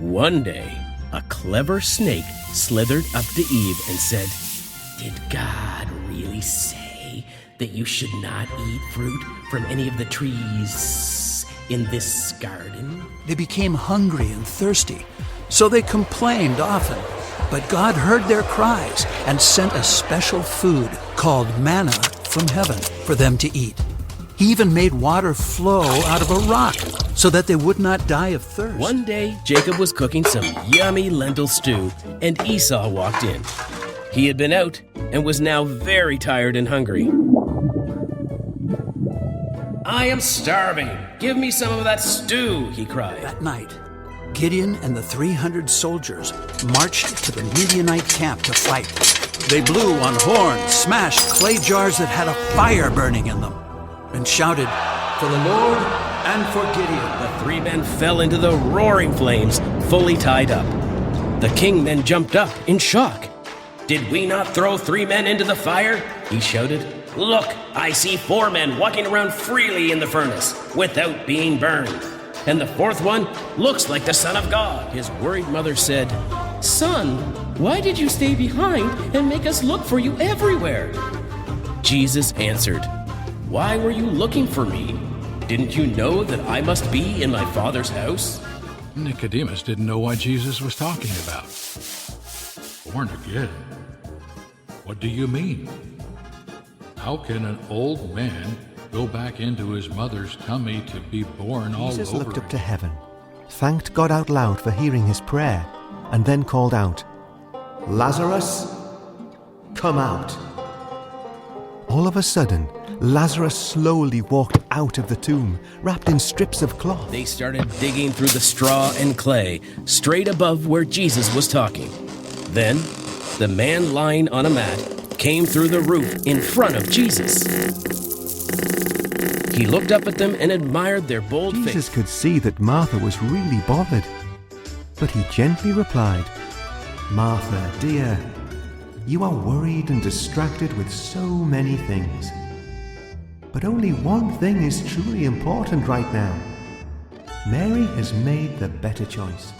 One day, a clever snake slithered up to Eve and said, "Did God really say that you should not eat fruit from any of the trees in this garden?" They became hungry and thirsty, so they complained often. But God heard their cries and sent a special food called manna from heaven for them to eat. He even made water flow out of a rock so that they would not die of thirst. One day, Jacob was cooking some yummy lentil stew, and Esau walked in. He had been out and was now very tired and hungry. "I am starving. Give me some of that stew," he cried. That night, Gideon and the 300 soldiers marched to the Midianite camp to fight. They blew on horns, smashed clay jars that had a fire burning in them, and shouted, "For the Lord and for Gideon." The three men fell into the roaring flames, fully tied up. The king then jumped up in shock. "Did we not throw 3 men into the fire?" he shouted. "Look, I see 4 men walking around freely in the furnace without being burned. And the 4th one looks like the Son of God." His worried mother said, "Son, why did you stay behind and make us look for you everywhere?" Jesus answered, "Why were you looking for me? Didn't you know that I must be in my Father's house?" Nicodemus didn't know what Jesus was talking about. "Born again? What do you mean? How can an old man go back into his mother's tummy to be born all over Jesus looked up to again?" heaven, thanked God out loud for hearing his prayer, and then called out, "Lazarus, come out." All of a sudden, Lazarus slowly walked out of the tomb, wrapped in strips of cloth. They started digging through the straw and clay, straight above where Jesus was talking. Then, the man lying on a mat came through the roof in front of Jesus. He looked up at them and admired their bold Jesus faces. could see that Martha was really bothered, but he gently replied, "Martha, dear, you are worried and distracted with so many things. But only one thing is truly important right now. Mary has made the better choice.